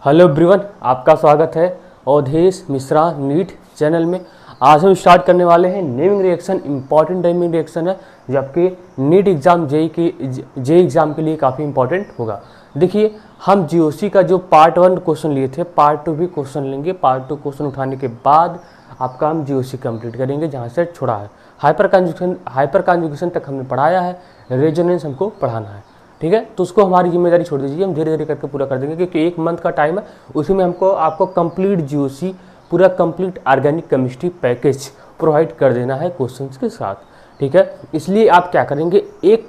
Hello everyone, आपका स्वागत है अवधेश मिश्रा नीट चैनल में। आज हम स्टार्ट करने वाले हैं naming reaction. Important naming reaction है जबकि नीट एग्जाम जे एग्जाम के लिए काफ़ी इंपॉर्टेंट होगा। देखिए, हम जीओसी का जो पार्ट 1 क्वेश्चन लिए थे, पार्ट 2 भी क्वेश्चन लेंगे। पार्ट 2 क्वेश्चन उठाने के बाद आपका हम जीओसी कंप्लीट करेंगे जहाँ से छोड़ा है। हाइपर कॉन्जुगेशन तक हमने पढ़ाया है, रेजोनेंस हमको पढ़ाना है, ठीक है। तो उसको हमारी जिम्मेदारी छोड़ दीजिए, हम धीरे धीरे करके पूरा कर देंगे क्योंकि 1 मंथ का टाइम है। उसी में आपको कंप्लीट जीओसी, पूरा complete organic chemistry package provide कर देना है क्वेश्चंस के साथ, ठीक है। इसलिए आप क्या करेंगे, एक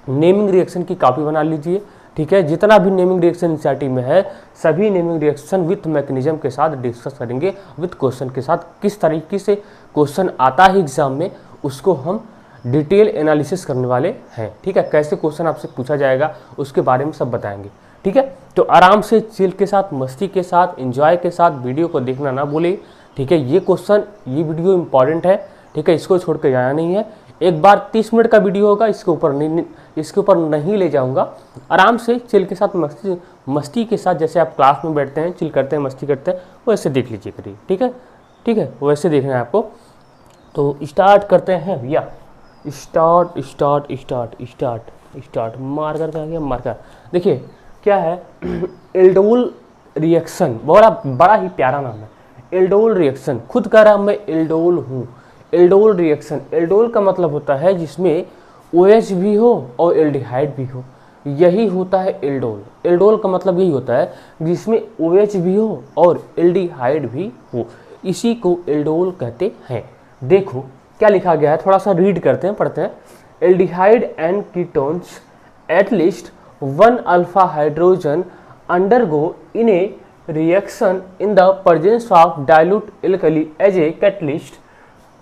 नेमिंग रिएक्शन की कॉपी बना लीजिए, ठीक है। जितना भी नेमिंग रिएक्शन एनसीईआरटी में है, सभी नेमिंग रिएक्शन विथ मैकेनिज्म के साथ डिस्कस करेंगे, विथ क्वेश्चन के साथ। किस तरीके से क्वेश्चन आता है एग्जाम में, उसको हम डिटेल एनालिसिस करने वाले हैं, ठीक है। कैसे क्वेश्चन आपसे पूछा जाएगा उसके बारे में सब बताएंगे, ठीक है। तो आराम से चिल के साथ, मस्ती के साथ, एंजॉय के साथ वीडियो को देखना ना भूले, ठीक है। ये वीडियो इंपॉर्टेंट है, ठीक है। इसको छोड़ के जाना नहीं है। एक बार 30 मिनट का वीडियो होगा, इसके ऊपर नहीं ले जाऊंगा। आराम से चिल के साथ, मस्ती के साथ, जैसे आप क्लास में बैठते हैं, चिल करते हैं, मस्ती करते हैं, वैसे देख लीजिए करिए, ठीक है, ठीक है। वैसे देखना है आपको। तो स्टार्ट करते हैं भैया। स्टार्ट मार्कर का गया, मार्कर। देखिए क्या है, एल्डोल रिएक्शन, बड़ा ही प्यारा नाम है, एल्डोल रिएक्शन। खुद कह रहा मैं एल्डोल हूँ। एल्डोल रिएक्शन, एल्डोल का मतलब होता है जिसमें OH भी हो और एल्डिहाइड भी हो, यही होता है एल्डोल। एल्डोल का मतलब यही होता है जिसमें OH भी हो और एल्डिहाइड भी हो, इसी को एल्डोल कहते हैं। देखो क्या लिखा गया है, थोड़ा सा रीड करते हैं, पढ़ते हैं। Aldehyde and ketones at least 1 alpha hydrogen undergo in a reaction in the presence of dilute alkali as a catalyst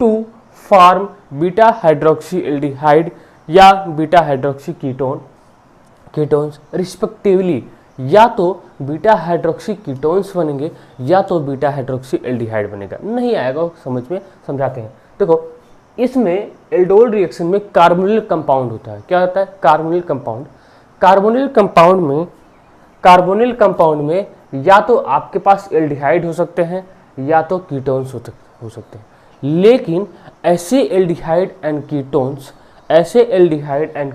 to form beta hydroxy aldehyde या बीटा हाइड्रोक्सी कीटोन्स रिस्पेक्टिवली। या तो बीटा हाइड्रोक्सी कीटोन्स बनेंगे या तो beta hydroxy aldehyde बनेगा। नहीं आएगा समझ में, समझाते हैं। देखो, इसमें एल्डोल रिएक्शन में कार्बोनिल कंपाउंड होता है। क्या होता है? Carbonyl compound. कार्बोनिल कंपाउंड में या तो आपके पास एल्डिहाइड हो सकते हैं या तो कीटोन्स हो सकते हैं। लेकिन ऐसे एल्डिहाइड एंड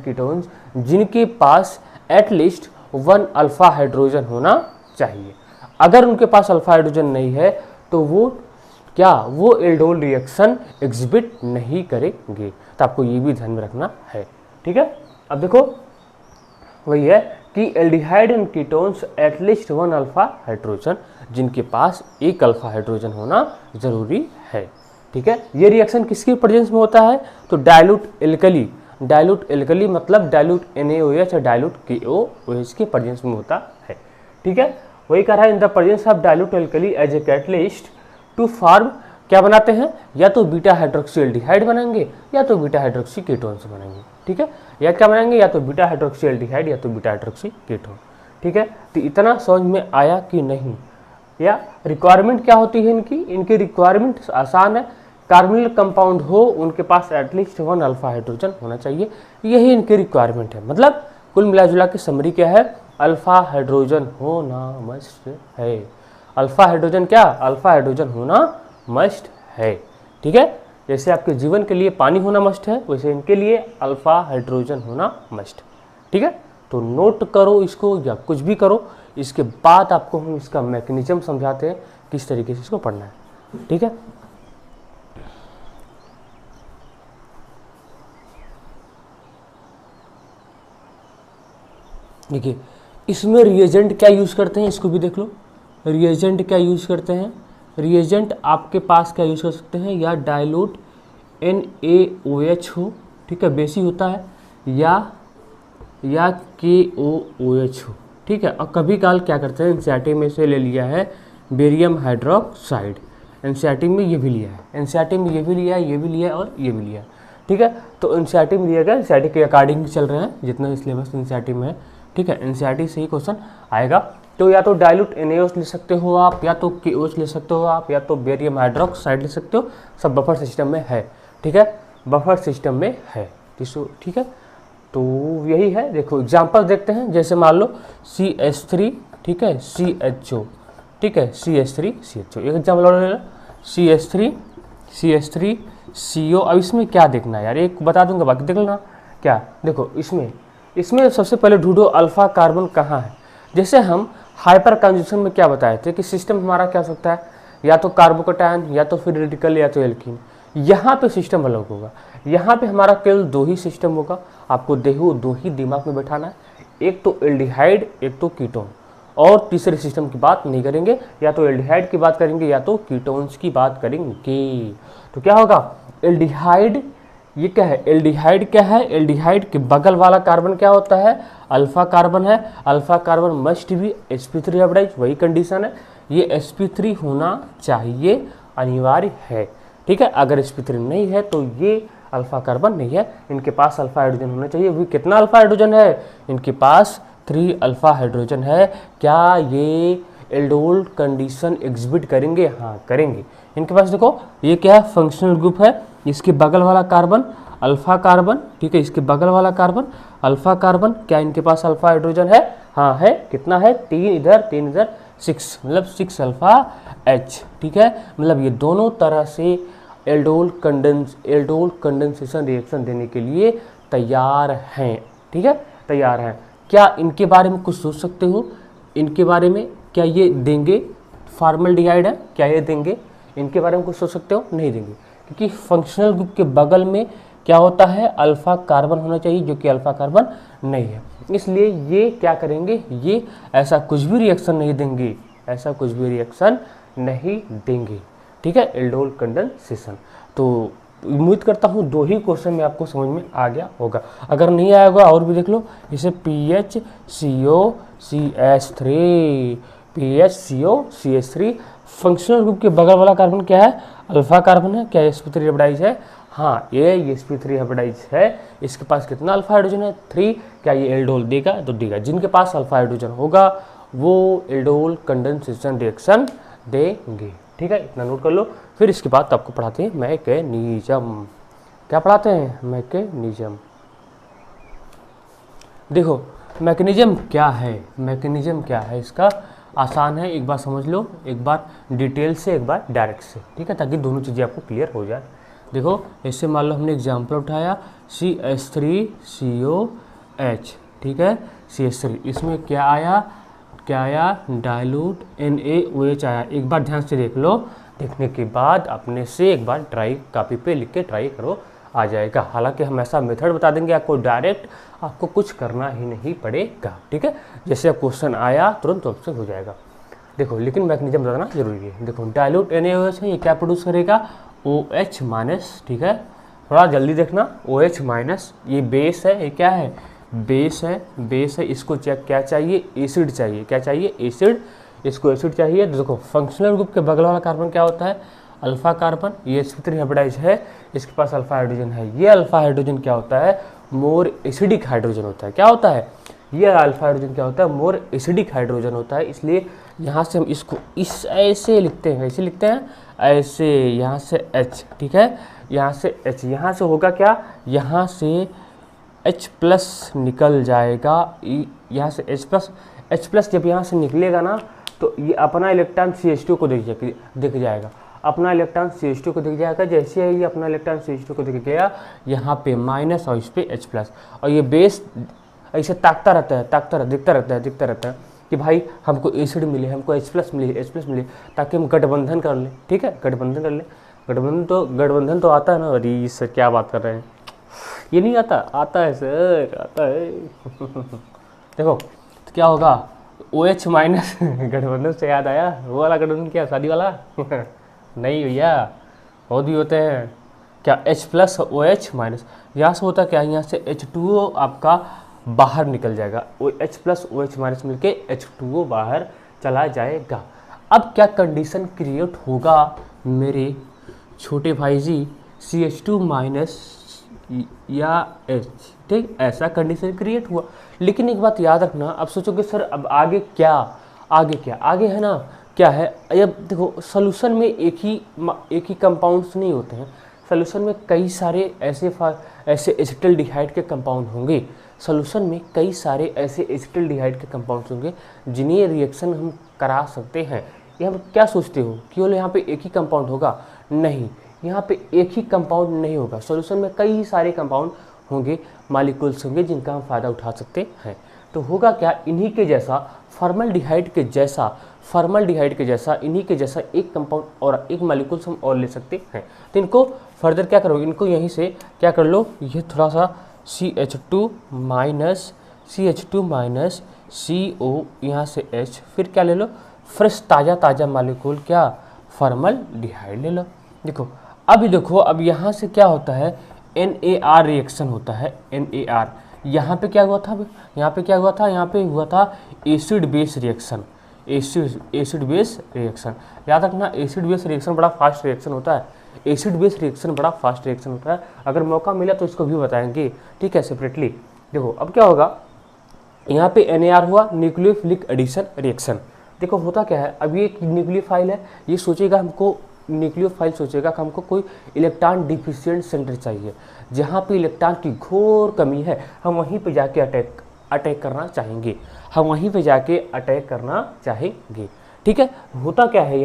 कीटोन्स जिनके पास एटलीस्ट 1 अल्फा हाइड्रोजन होना चाहिए। अगर उनके पास अल्फा हाइड्रोजन नहीं है तो वो एल्डोल रिएक्शन एग्जिबिट नहीं करेंगे। तो आपको ये भी ध्यान में रखना है, ठीक है। अब देखो वही है कि aldehyde and ketones at least 1 alpha hydrogen, जिनके पास 1 अल्फा हाइड्रोजन होना जरूरी है, ठीक है। ये रिएक्शन किसके प्रेजेंस में होता है? तो डाइल्यूट एल्कली मतलब डाइल्यूट NaOH और डाइल्यूट KOOH के प्रेजेंस में होता है, ठीक है। वही कह रहा है in the presence of dilute alkali as a catalyst to form, क्या बनाते हैं? या तो बीटा हाइड्रोक्सी एल्डिहाइड बनाएंगे या तो बीटा हाइड्रोक्सी कीटोन्स बनाएंगे, ठीक है। या क्या बनाएंगे? या तो बीटा हाइड्रोक्सी एल्डिहाइड या तो बीटा हाइड्रोक्सी कीटोन, ठीक है। तो इतना समझ में आया कि नहीं? या रिक्वायरमेंट क्या होती है इनकी रिक्वायरमेंट आसान है। कार्बोनिल कंपाउंड हो, उनके पास एटलीस्ट 1 अल्फा हाइड्रोजन होना चाहिए, यही इनकी रिक्वायरमेंट है। मतलब कुल मिलाजुला की समरी क्या है? अल्फा हाइड्रोजन होना मस्ट है। अल्फा हाइड्रोजन होना मस्ट है, ठीक है। जैसे आपके जीवन के लिए पानी होना मस्ट है, वैसे इनके लिए अल्फा हाइड्रोजन होना मस्ट, ठीक है। तो नोट करो इसको या कुछ भी करो, इसके बाद आपको हम इसका मैकेनिज्म समझाते हैं किस तरीके से इसको पढ़ना है, ठीक है। देखिए, इसमें रिएजेंट क्या यूज करते हैं, इसको भी देख लो। रिएजेंट क्या यूज करते हैं? रिएजेंट आपके पास क्या यूज कर सकते हैं? या डाइल्यूट NaOH हो, ठीक है, बेसी होता है, या KOOH हो, ठीक है। और कभी काल क्या करते हैं, एनसीईआरटी में से ले लिया है बेरियम हाइड्रोक्साइड। एनसीईआरटी में ये भी लिया है, ये भी लिया है और ये भी लिया है, ठीक है। तो एनसीईआरटी में लिया गया, एनसीईआरटी के अकॉर्डिंग चल रहे हैं जितना सिलेबस एनसीईआरटी में है, ठीक है। एनसीईआरटी से ही क्वेश्चन आएगा। तो या तो डाइल्यूट NaOH ले सकते हो आप, या तो KOH ले सकते हो आप, या तो बेरियम हाइड्रोक्साइड ले सकते हो। सब बफर सिस्टम में है, ठीक है, बफर सिस्टम में है, ठीक है। तो यही है। देखो एग्जाम्पल देखते हैं, जैसे मान लो CH3 ठीक है, CHO, ठीक है, CH3 एक एग्जाम्पल और ले लो, CH3 CO। अब इसमें क्या देखना है यार, एक बता दूंगा बाकी देख लेना। क्या देखो, इसमें सबसे पहले ढूंढो अल्फा कार्बन कहाँ है। जैसे हम हाइपर कंजम्पशन में क्या बताए थे कि सिस्टम हमारा क्या हो सकता है, या तो कार्बोकैटायन या तो फिर रेडिकल या तो एल्कीन। यहाँ पे सिस्टम अलग होगा, यहाँ पे हमारा केवल 2 ही सिस्टम होगा। आपको दो ही दिमाग में बैठाना है, एक तो एल्डिहाइड एक तो कीटोन, और तीसरे सिस्टम की बात नहीं करेंगे, या तो एल्डिहाइड की बात करेंगे या तो कीटोन्स की बात करेंगे। तो क्या होगा, एल्डिहाइड, ये क्या है, एल्डिहाइड क्या है, एल्डिहाइड के बगल वाला कार्बन क्या होता है, अल्फा कार्बन है। अल्फा कार्बन मस्ट भी sp3 हाइब्रिडाइज, वही कंडीशन है, ये sp3 होना चाहिए, अनिवार्य है, ठीक है। अगर sp3 नहीं है तो ये अल्फा कार्बन नहीं है, इनके पास अल्फा हाइड्रोजन होना चाहिए। भी कितना अल्फा हाइड्रोजन है, इनके पास 3 अल्फा हाइड्रोजन है। क्या ये एल्डोल कंडीशन एग्जिबिट करेंगे, हाँ करेंगे। इनके पास देखो ये क्या है, फंक्शनल ग्रुप है, इसके बगल वाला कार्बन अल्फा कार्बन, ठीक है, इसके बगल वाला कार्बन अल्फा कार्बन। क्या इनके पास अल्फा हाइड्रोजन है, हाँ है। कितना है, 3 इधर 3 इधर, 6, मतलब 6 अल्फा H, ठीक है। मतलब ये दोनों तरह से एल्डोल कंडेंसेशन रिएक्शन देने के लिए तैयार हैं, ठीक है, तैयार हैं। क्या इनके बारे में कुछ सोच सकते हो, इनके बारे में क्या ये देंगे, फॉर्मल्डिहाइड है, क्या ये देंगे, इनके बारे में कुछ सोच सकते हो, नहीं देंगे, क्योंकि फंक्शनल ग्रुप के बगल में क्या होता है, अल्फा कार्बन होना चाहिए, जो कि अल्फा कार्बन नहीं है। इसलिए ये क्या करेंगे, ये ऐसा कुछ भी रिएक्शन नहीं देंगे, ऐसा कुछ भी रिएक्शन नहीं देंगे, ठीक है, एल्डोल कंडेंसेशन। तो उम्मीद करता हूँ 2 ही क्वेश्चन में आपको समझ में आ गया होगा। अगर नहीं आया होगा और भी देख लो, जैसे PHCO CH3 फंक्शनल ग्रुप के बगल वाला कार्बन क्या है, अल्फा कार्बन है। क्या sp3 हाइब्रिडाइज है, हाँ ये sp3 हाइब्रिडाइज है। इसके पास कितना अल्फा हाइड्रोजन है, 3। क्या ये एल्डोल देगा, तो देगा। जिनके पास अल्फा हाइड्रोजन होगा वो एल्डोल कंडेंसेशन रिएक्शन देंगे, ठीक है, इतना नोट कर लो। फिर इसके बाद आपको पढ़ाते हैं मैकेनिज्म। क्या पढ़ाते हैं, मैकेनिज्म। देखो मैकेनिज्म क्या है, मैकेनिज्म क्या है इसका, आसान है, एक बार समझ लो, एक बार डिटेल से, एक बार डायरेक्ट से, ठीक है, ताकि दोनों चीज़ें आपको क्लियर हो जाए। देखो इससे मान लो हमने एग्जाम्पल उठाया CH3COH, ठीक है, CH3, इसमें क्या आया, डाइल्यूट NaOH आया। एक बार ध्यान से देख लो, देखने के बाद अपने से एक बार ट्राई, कॉपी पे लिख के ट्राई करो, आ जाएगा। हालांकि हम ऐसा मेथड बता देंगे आपको, डायरेक्ट आपको कुछ करना ही नहीं पड़ेगा, ठीक है। जैसे अब क्वेश्चन आया तुरंत ऑप्शन हो जाएगा। देखो लेकिन मैकेनिज्म बताना जरूरी है। देखो डाइल्यूट NaOH है, ये क्या प्रोड्यूस करेगा, OH-, ठीक है, थोड़ा जल्दी देखना, OH-, ये बेस है, ये क्या है, बेस है। इसको चेक क्या चाहिए, एसिड चाहिए। क्या चाहिए, एसिड, इसको एसिड चाहिए। देखो फंक्शनल ग्रुप के बगल वाला कार्बन क्या होता है, अल्फा कार्बन, ये sp3 हाइब्रिडाइज है, इसके पास अल्फा हाइड्रोजन है। ये अल्फा हाइड्रोजन क्या होता है, मोर एसिडिक हाइड्रोजन होता है। क्या होता है, ये अल्फा हाइड्रोजन क्या होता है, मोर एसिडिक हाइड्रोजन होता है। इसलिए यहाँ से हम इसको इस ऐसे लिखते हैं, ऐसे लिखते हैं, ऐसे, यहाँ से H, ठीक है, यहाँ से H, यहाँ से होगा क्या, यहाँ से H+ निकल जाएगा, यहाँ से H+ जब यहाँ से निकलेगा ना, तो ये अपना इलेक्ट्रॉन CH2 को दिख जाएगा, अपना इलेक्ट्रॉन CH2 को दिख जाएगा। जैसे ही ये अपना इलेक्ट्रॉन CH2 को दिख गया, यहाँ पे माइनस और इस पे H+, और ये बेस ऐसे ताकता रहता है, दिखता रहता है कि भाई हमको एसिड मिले, हमको H+ मिले, ताकि हम गठबंधन कर लें, ठीक है, गठबंधन कर लें। गठबंधन तो आता है ना, अरे सर क्या बात कर रहे हैं, ये नहीं आता, आता है सर, आता है। देखो तो क्या होगा, OH-, गठबंधन से याद आया, वो वाला गठबंधन, क्या शादी वाला नहीं भैया, बहुत भी होते हैं। क्या H+ OH-, यहाँ से होता क्या, यहाँ से H2O आपका बाहर निकल जाएगा, H+ OH- मिलके H2O बाहर चला जाएगा। अब क्या कंडीशन क्रिएट होगा मेरे छोटे भाई जी, CH2- या H, ठीक, ऐसा कंडीशन क्रिएट हुआ। लेकिन एक बात याद रखना, अब सोचोगे सर अब आगे क्या, आगे है ना, क्या है, अब देखो सोल्यूशन में एक ही कंपाउंड्स नहीं होते हैं, सोल्यूशन में कई सारे ऐसे एसिटल्डिहाइड के कंपाउंड होंगे। सोल्यूशन में कई सारे ऐसे एसिटिल्डिहाइड के कंपाउंड्स होंगे जिन्हें रिएक्शन हम करा सकते हैं। यहाँ पर क्या सोचते हो, केवल यहाँ पे एक ही कंपाउंड होगा? नहीं, यहाँ पे एक ही कंपाउंड नहीं होगा, सॉल्यूशन में कई सारे कंपाउंड होंगे, मॉलिक्यूल्स होंगे जिनका हम फ़ायदा उठा सकते हैं। तो होगा क्या, इन्हीं के जैसा फॉर्मल्डिहाइड के जैसा इन्हीं के जैसा एक कंपाउंड और एक मॉलिक्यूल्स हम और ले सकते हैं। तो इनको फर्दर क्या करो, इनको यहीं से क्या कर लो, ये थोड़ा सा CH2 माइनस CO यहाँ से H, फिर क्या ले लो, फ्रेश ताज़ा मॉलिक्यूल क्या, फॉर्मल्डिहाइड ले लो। देखो अब देखो, अब यहाँ से क्या होता है, NAR रिएक्शन होता है, NAR। यहाँ पे क्या हुआ था, यहाँ पे हुआ था acid base reaction, acid base reaction. याद रखना, एसिड बेस रिएक्शन बड़ा फास्ट रिएक्शन होता है, अगर मौका मिला तो इसको भी बताएंगे, ठीक है, सेपरेटली। देखो अब क्या होगा, यहाँ पे NAR हुआ, न्यूक्लियोफिलिक एडिशन रिएक्शन। देखो होता क्या है, अब ये न्यूक्लियोफाइल है, ये सोचेगा हमको, न्यूक्लियोफाइल सोचेगा कि हमको कोई इलेक्ट्रॉन डिफिशिएंट सेंटर चाहिए, जहाँ पे इलेक्ट्रॉन की घोर कमी है, हम वहीं पे जाके अटैक करना चाहेंगे, ठीक है। होता क्या है,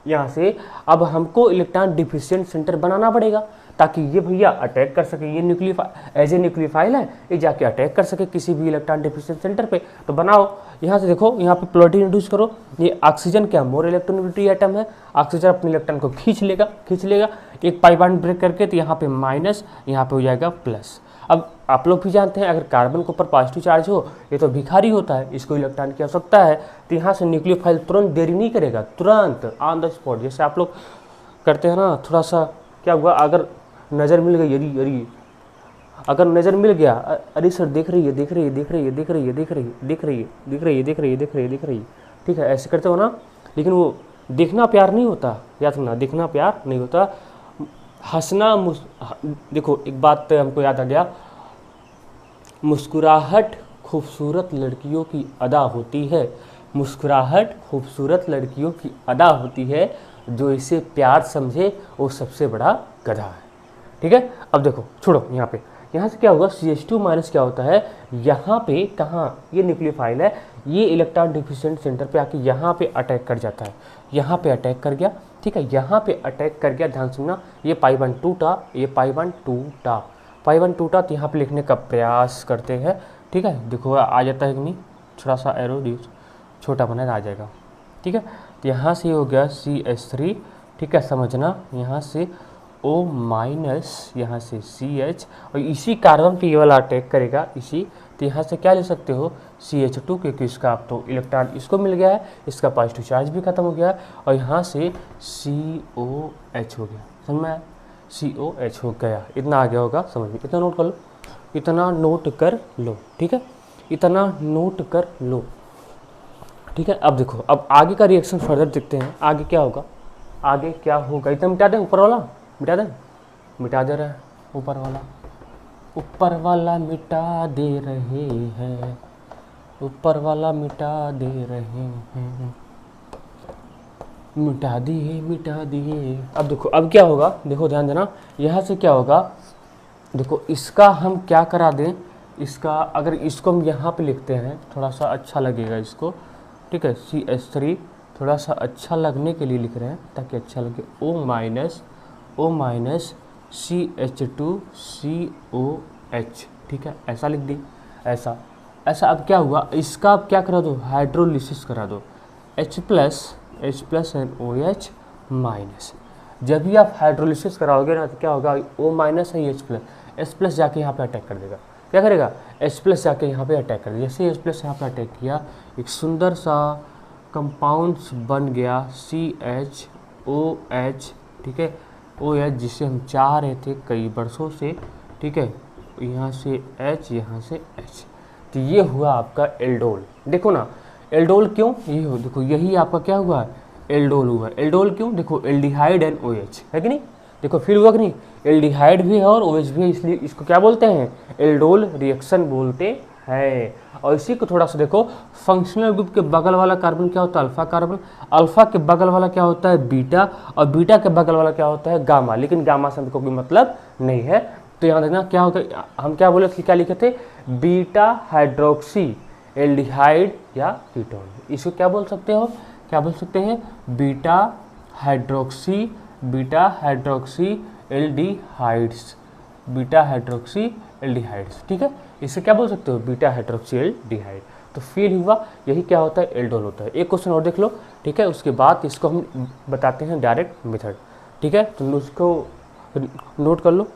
यहाँ से अब हमको इलेक्ट्रॉन डिफिशिएंट सेंटर बनाना पड़ेगा ताकि ये भैया अटैक कर सके, ये न्यूक्लियोफाइल है, ये जाके अटैक कर सके किसी भी इलेक्ट्रॉन डिफिशिएंट सेंटर पे। तो बनाओ, यहाँ से देखो, यहाँ पे प्लोटीन इंट्रोड्यूस करो, ये ऑक्सीजन क्या मोर इलेक्ट्रोनेगेटिव एटम है, ऑक्सीजन अपने इलेक्ट्रॉन को खींच लेगा, एक पाई बॉन्ड ब्रेक करके, तो यहाँ पे माइनस, यहाँ पे हो जाएगा प्लस। अब आप लोग भी जानते हैं, अगर कार्बन के ऊपर पॉजिटिव चार्ज हो, ये तो भिखारी होता है, इसको इलेक्ट्रॉन की आवश्यकता है, तो यहाँ से न्यूक्लियोफाइल तुरंत देरी नहीं करेगा, तुरंत ऑन द स्पॉट, जैसे आप लोग करते हैं ना, थोड़ा सा क्या हुआ, अगर नज़र मिल गई, अरे अगर नज़र मिल गया, अरे सर देख रही है, ठीक है, ऐसे करते हो ना। लेकिन वो देखना प्यार नहीं होता, याद रखना, देखना प्यार नहीं होता, हंसना देखो एक बात हमको याद आ गया, मुस्कुराहट खूबसूरत लड़कियों की अदा होती है, जो इसे प्यार समझे वो सबसे बड़ा गधा है, ठीक है। अब देखो छोड़ो, यहाँ से क्या होगा, CH2 माइनस क्या होता है, यहाँ पे कहाँ, ये न्यूक्लियोफाइल है, ये इलेक्ट्रॉन डिफिशिएंट सेंटर पे आके यहाँ पे अटैक कर जाता है, यहाँ पे अटैक कर गया, ठीक है, यहाँ पे अटैक कर गया, ध्यान सुनना, ये पाई बॉन्ड टूटा, तो यहाँ पे लिखने का प्रयास करते हैं, ठीक है। देखो आ जाता है कि नहीं, थोड़ा सा एरो छोटा बना आ जाएगा, ठीक है। तो यहाँ से हो गया CH3, ठीक है, समझना, यहाँ से O माइनस, यहाँ से CH, और इसी कार्बन पे ये वाला अटैक करेगा, तो यहाँ से क्या ले सकते हो, CH2, क्योंकि इसका अब तो इलेक्ट्रॉन इसको मिल गया है, इसका पॉजिटिव चार्ज भी खत्म हो गया है, और यहाँ से COH हो गया, समझ में आया, COH हो गया, इतना आ गया होगा समझ में, इतना नोट कर लो, ठीक है, ठीक है। अब देखो, अब आगे का रिएक्शन फर्दर देखते हैं, आगे क्या होगा, इतना मिटा दें, ऊपर वाला मिटा दे रहे हैं, ऊपर वाला मिटा दे रहे हैं, मिटा दिए। अब देखो, अब क्या होगा, देखो ध्यान देना, यहाँ से क्या होगा, देखो इसका हम क्या करा दें, इसका अगर इसको हम यहाँ पे लिखते हैं, थोड़ा सा अच्छा लगेगा इसको, ठीक है, CH3 थोड़ा सा अच्छा लगने के लिए लिख रहे हैं ताकि अच्छा लगे, O माइनस CH2 COH, ठीक है, ऐसा लिख दी, ऐसा। अब क्या हुआ, इसका अब क्या करा दो, हाइड्रोलिसिस करा दो, H plus and OH minus. जब भी आप हाइड्रोलिसिस कराओगे ना, तो क्या होगा, O माइनस है H प्लस जाके यहाँ पे अटैक कर देगा, क्या करेगा, H प्लस जाके यहाँ पे अटैक कर देगा। जैसे H प्लस यहाँ पे अटैक किया, एक सुंदर सा कंपाउंड्स बन गया CHOH, ठीक है, OH, जिसे हम चाह रहे थे कई वर्षों से, ठीक है, यहाँ से H, यहाँ से H, तो ये हुआ आपका एल्डोल। देखो ना, एल्डोल क्यों, देखो यही आपका क्या हुआ, एल्डोल हुआ। एल्डोल क्यों, देखो एल्डिहाइड एंड OH है कि नहीं, देखो फिर हुआ कि नहीं, एल्डिहाइड भी है और OH भी है, इसलिए इसको क्या बोलते हैं, एल्डोल रिएक्शन बोलते हैं। और इसी को थोड़ा सा देखो, फंक्शनल ग्रुप के बगल वाला कार्बन क्या होता है, अल्फा कार्बन, अल्फा के बगल वाला क्या होता है, बीटा, और बीटा के बगल वाला क्या होता है, गामा। लेकिन गामा से हमको कोई मतलब नहीं है, तो यहाँ देखना क्या होगा, हम क्या बोले थे, क्या लिखे थे, बीटा हाइड्रोक्सी एल्डिहाइड या कीटोन। इसको क्या बोल सकते हो, क्या बोल सकते हैं, beta hydroxy aldehydes, beta hydroxy aldehydes, ठीक है। इसे क्या बोल सकते हो, बीटा हाइड्रोक्सी एल्डिहाइड। तो फील हुआ, यही क्या होता है, एल्डोल होता है। एक क्वेश्चन और देख लो, ठीक है, उसके बाद इसको हम बताते हैं डायरेक्ट मेथड, ठीक है। तो उसको नोट कर लो।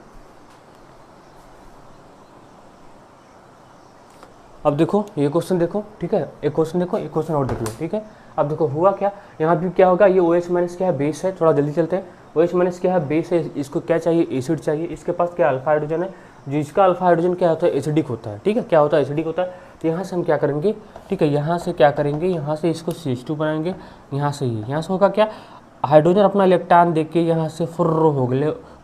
अब देखो ये क्वेश्चन देखो, ठीक है, एक क्वेश्चन देखो, एक क्वेश्चन और देख लो, ठीक है। अब देखो हुआ क्या, यहाँ भी क्या होगा, ये OH माइनस क्या है, बेस है, थोड़ा जल्दी चलते हैं। OH माइनस क्या है, बेस है, इसको क्या चाहिए, एसिड चाहिए। इसके पास क्या अल्फा हाइड्रोजन है, जिसका अल्फा हाइड्रोजन क्या होता है, एसिडिक होता है, ठीक है, क्या होता है, एसिडिक होता है। तो यहाँ से हम क्या करेंगे, ठीक है, यहाँ से क्या करेंगे, यहाँ से इसको CH2 बनाएंगे, यहाँ से ये, यहाँ से होगा क्या, हाइड्रोजन अपना इलेक्ट्रॉन देख के यहाँ से फुर्र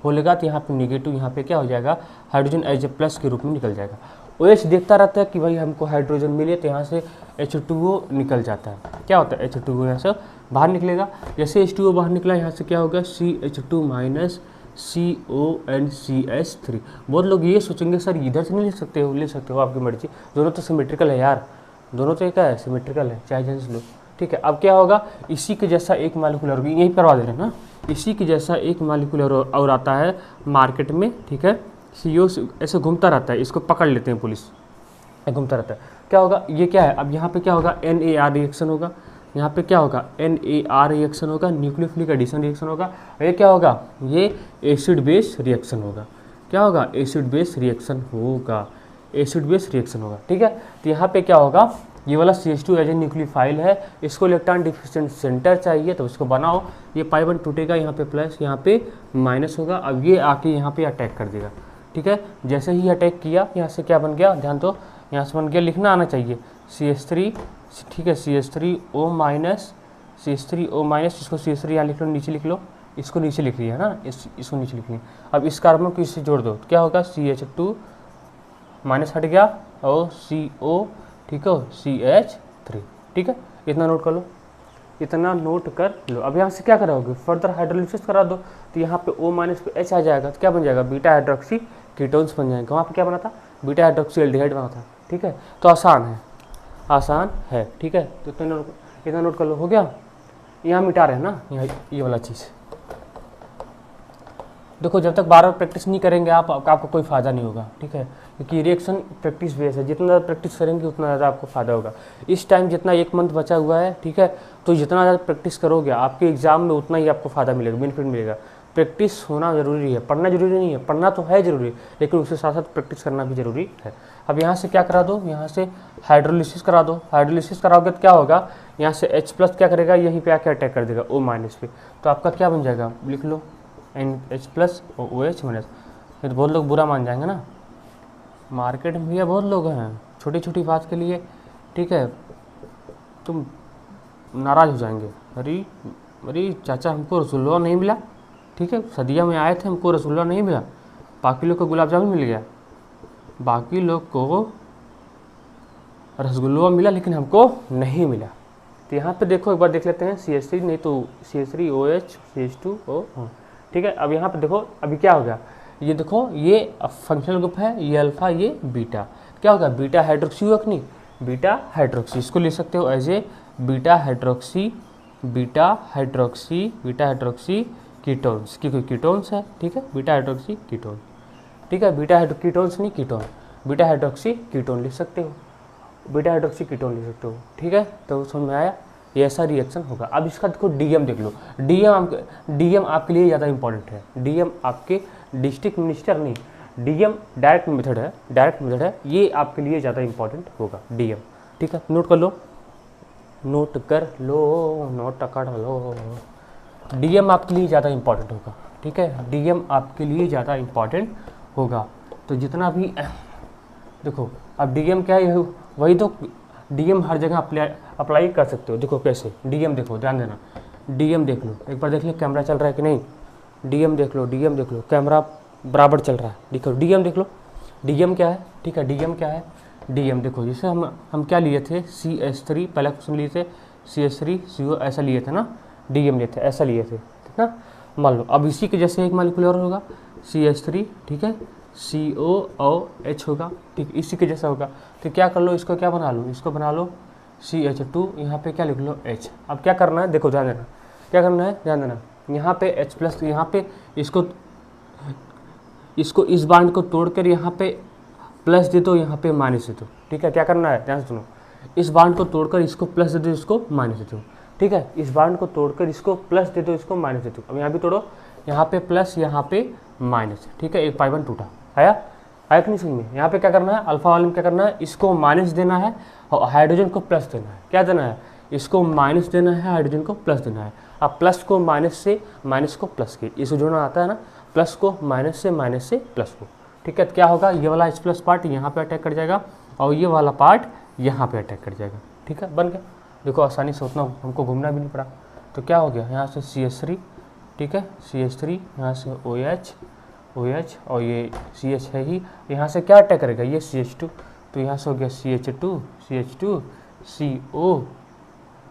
हो लेगा, तो यहाँ पे नेगेटिव, यहाँ पे क्या हो जाएगा, हाइड्रोजन एज ए प्लस के रूप में निकल जाएगा। OH देखता रहता है कि भाई हमको हाइड्रोजन मिले, तो यहाँ से H2O निकल जाता है। क्या होता है, H2O यहाँ से बाहर निकलेगा। जैसे H2O बाहर निकला, यहाँ से क्या होगा, CH2 माइनस CONCH3। बहुत लोग ये सोचेंगे सर इधर से नहीं ले सकते हो, ले सकते हो, आपकी मर्जी, दोनों तो सिमेट्रिकल है यार, दोनों तो क्या है, सिमेट्रिकल है, चाहे जैसे लो, ठीक है। अब क्या होगा, इसी के जैसा एक मालिक्यूलर, यही करवा दे रहे हैं ना, इसी के जैसा एक मालिक्यूलर और आता है मार्केट में, ठीक है। CO ऐसे घूमता रहता है, इसको पकड़ लेते हैं पुलिस, घूमता रहता है। क्या होगा, ये क्या है, अब यहाँ पे क्या होगा, NAR रिएक्शन होगा, यहाँ पे क्या होगा, NAR रिएक्शन होगा, न्यूक्लियोफिलिक एडिशन रिएक्शन होगा। ये क्या होगा, ये एसिड बेस रिएक्शन होगा। क्या होगा, एसिड बेस रिएक्शन होगा, एसिड बेस रिएक्शन होगा, ठीक है। तो यहाँ पे क्या होगा, ये वाला CH2 एज ए न्यूक्लियोफाइल है, इसको इलेक्ट्रॉन डिफिशिएंट सेंटर चाहिए, तो इसको बनाओ। ये पाई बॉन्ड टूटेगा, यहाँ पे प्लस, यहाँ पे माइनस होगा। अब ये आके यहाँ पे अटैक कर देगा, ठीक है। जैसे ही अटैक किया, यहाँ से क्या बन गया, ध्यान दो, यहाँ से बन गया, लिखना आना चाहिए CH3, ठीक है, CH3O माइनस, इसको CH3 यहाँ लिख लो, नीचे लिख लो, इसको नीचे लिख लिया है ना, इसको नीचे लिख लिया। अब इस कार्बन को इससे जोड़ दो, तो क्या होगा, CH2 माइनस हट गया और CO, ठीक है, CH3, ठीक है। इतना नोट कर लो, इतना नोट कर लो। अब यहाँ से क्या कराओगे, फर्दर हाइड्रोलिसिस करा दो, तो यहाँ पे O माइनस पे H आ जाएगा, तो क्या बन जाएगा, बीटा हाइड्रोक्सी कीटोन्स बन जाएंगे। वहाँ पे क्या बना था, बीटा हाइड्रोक्सी एल्डिहाइड बना था, ठीक है। तो आसान है, आसान है, ठीक है। तो इतना नोट कर लो, हो गया। यहाँ मिटा रहे हैं ना, यहाँ ये वाला चीज़। देखो जब तक बार बार प्रैक्टिस नहीं करेंगे आपका कोई फ़ायदा नहीं होगा, ठीक है, क्योंकि रिएक्शन प्रैक्टिस बेस है। जितना ज़्यादा प्रैक्टिस करेंगे उतना ज़्यादा आपको फ़ायदा होगा। इस टाइम जितना 1 मंथ बचा हुआ है, ठीक है, तो जितना ज़्यादा प्रैक्टिस करोगे आपके एग्जाम में उतना ही आपको फ़ायदा मिलेगा, बेनिफिट मिलेगा। प्रैक्टिस होना ज़रूरी है, पढ़ना ज़रूरी नहीं है, पढ़ना तो है ज़रूरी, लेकिन उसके साथ साथ प्रैक्टिस करना भी ज़रूरी है। अब यहाँ से क्या करा दो, यहाँ से हाइड्रोलिसिस करा दो। हाइड्रोलिसिस कराओगे तो क्या होगा, यहाँ से H+ क्या करेगा, यहीं पे आके अटैक कर देगा O माइनस पे, तो आपका क्या बन जाएगा, लिख लो NH+ OH माइनस। फिर बहुत लोग बुरा मान जाएंगे ना, मार्केट में भैया बहुत लोग हैं छोटी छोटी बात के लिए, ठीक है, तुम नाराज़ हो जाएंगे। अरे चाचा हमको रसगुल्ला नहीं मिला, ठीक है, सदिया में आए थे, हमको रसगुल्ला नहीं मिला, बाकी लोग को गुलाब जामुन मिल गया, बाकी लोग को रसगुल्ला मिला लेकिन हमको नहीं मिला। तो यहाँ पे देखो एक बार देख लेते हैं, CH3 नहीं तो CH3OH CH2O, ठीक है। अब यहाँ पे देखो अभी क्या हो गया, ये देखो ये फंक्शनल ग्रुप है, ये अल्फा ये बीटा, क्या होगा, बीटा हाइड्रोक्सी हुआ कि नहीं, बीटा हाइड्रोक्सी, इसको ले सकते हो as a beta hydroxy ketones, क्योंकि कीटोन्स है, ठीक है, बीटा हाइड्रोक्सी कीटोन, ठीक है, बीटा कीटोन्स नहीं कीटोन, बीटा हाइड्रोक्सी कीटोन लिख सकते हो, बीटा हाइड्रोक्सी कीटोन लिख सकते हो, ठीक है। तो समझ में आया, ये ऐसा रिएक्शन होगा। अब इसका देखो DM देख लो, DM आपके लिए ज़्यादा इंपॉर्टेंट है। DM आपके डिस्ट्रिक्ट मिनिस्टर नहीं, DM डायरेक्ट मेथड है, ये आपके लिए ज़्यादा इंपॉर्टेंट होगा DM, ठीक है। नोट कर लो, नोट कर लो, DM आपके लिए ज़्यादा इंपॉर्टेंट होगा, ठीक है, DM आपके लिए ज़्यादा इंपॉर्टेंट होगा। तो जितना भी देखो, अब DM क्या है, वही तो DM हर जगह अप्लाई कर सकते हो। देखो कैसे, DM देखो, ध्यान देना, DM देख लो, एक बार देख लो कैमरा चल रहा है कि नहीं, DM देख लो, कैमरा बराबर चल रहा है, देखो DM देख लो, DM क्या है, ठीक है, DM क्या है, DM देखो, जैसे हम क्या लिए थे, CH3 पहला क्वेश्चन लिए थे, CH3CO ऐसा लिए थे ना, DM लिए थे, ऐसा लिए थे, ठीक ना। मान लो अब इसी के जैसे एक मालिक्यूलर होगा CH3, ठीक है, COOH होगा, ठीक, इसी के जैसा होगा। तो क्या कर लो, इसको क्या बना लो, इसको बना लो CH2, यहाँ पे क्या लिख लो H। अब क्या करना है, देखो ध्यान देना, क्या करना है, ध्यान देना, यहाँ पे H प्लस, यहाँ पे इसको इस बांड को तोड़कर यहाँ पे प्लस दे दो, यहाँ पे माइनस दे दो, ठीक है। क्या करना है, ध्यान से सुनो, इस बांड को तोड़कर इसको प्लस दे दो, इसको माइनस दे दो, ठीक है। इस बांड को तोड़कर इसको प्लस दे दो, इसको माइनस दे दो। अब यहाँ भी तोड़ो, यहाँ पे प्लस, यहाँ पे माइनस, ठीक है। एक पाई बन टूटा, आया आया कि नहीं समझ में। यहाँ पे क्या करना है, अल्फा वाले में क्या करना है, इसको माइनस देना है और हाइड्रोजन को प्लस देना है। क्या देना है, इसको माइनस देना है, हाइड्रोजन को प्लस देना है। अब प्लस को माइनस से, माइनस को प्लस के, इसको जोड़ना आता है ना, प्लस को माइनस से प्लस को, ठीक है। तो क्या होगा, ये वाला H प्लस पार्ट यहाँ पे अटैक कर जाएगा और ये वाला पार्ट यहाँ पे अटैक कर जाएगा, ठीक है। बन गया, देखो आसानी से, उतना हमको घूमना भी नहीं पड़ा। तो क्या हो गया, यहाँ से CH3, ठीक है, CH3, यहाँ से OH और ये CH है ही, यहाँ से क्या अटैक करेगा, ये CH2, तो यहाँ से हो गया CH2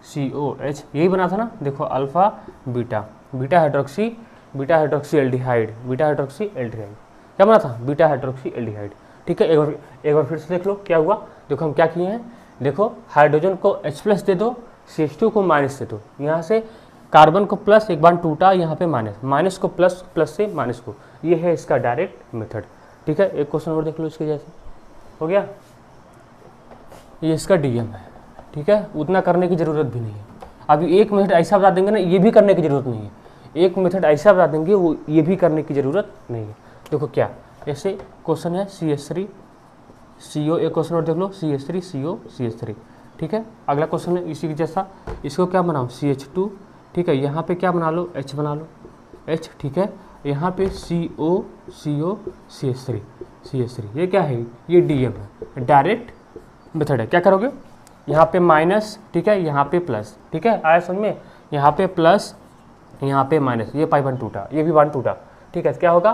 COH, यही बना था ना। देखो अल्फा बीटा हाइड्रोक्सी एल्डिहाइड, क्या बना था, बीटा हाइड्रोक्सी एल्डिहाइड, ठीक है। एक बार फिर से देख लो क्या हुआ। देखो हम क्या किए हैं, देखो हाइड्रोजन को H प्लस दे दो, CH2 को माइनस दे दो, यहाँ से कार्बन को प्लस, एक बार टूटा, यहाँ पे माइनस को प्लस, प्लस से माइनस को, ये है इसका डायरेक्ट मेथड, ठीक है। एक क्वेश्चन और देख लो इसके जैसे, हो गया, ये इसका DM है, ठीक है। उतना करने की ज़रूरत भी नहीं है। अभी एक मेथड ऐसा बता देंगे ना, ये भी करने की ज़रूरत नहीं है। एक मेथड ऐसा बता देंगे, वो ये भी करने की ज़रूरत नहीं है। देखो क्या, ऐसे क्वेश्चन है CH3 CO, एक क्वेश्चन और देख लो CH3 CO CH3, ठीक है। अगला क्वेश्चन है इसी के जैसा, इसको क्या बनाओ CH2, ठीक है। यहाँ पे क्या बना लो, H बना लो, H, ठीक है। यहाँ पे CO CH3, ये क्या है, ये DM है, डायरेक्ट मेथड है। क्या करोगे, यहाँ पे माइनस, ठीक है, यहाँ पे प्लस, ठीक है, आया समझ में, यहाँ पे प्लस, यहाँ पे माइनस, ये पाई बन टूटा, ये भी वन टूटा, ठीक है। क्या होगा,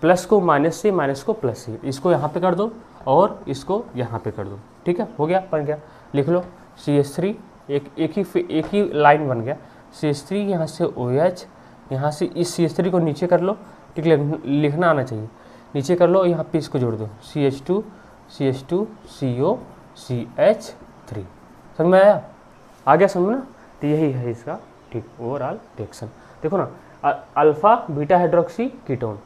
प्लस को माइनस से, माइनस को प्लस से, इसको यहाँ पे कर दो और इसको यहाँ पे कर दो, ठीक है, हो गया, बन गया। लिख लो CH3, एक ही लाइन बन गया, CH3, यहाँ से OH, यहाँ से इस CH3 को नीचे कर लो, ठीक है, लिखना आना चाहिए, नीचे कर लो, यहाँ पे इसको जोड़ दो, CH2 CO CH3, समझ में आया, आ गया समझ ना। तो यही है इसका, ठीक, ओवरऑल रिएक्शन। देखो ना, अल्फा बीटा हाइड्रोक्सी कीटोन,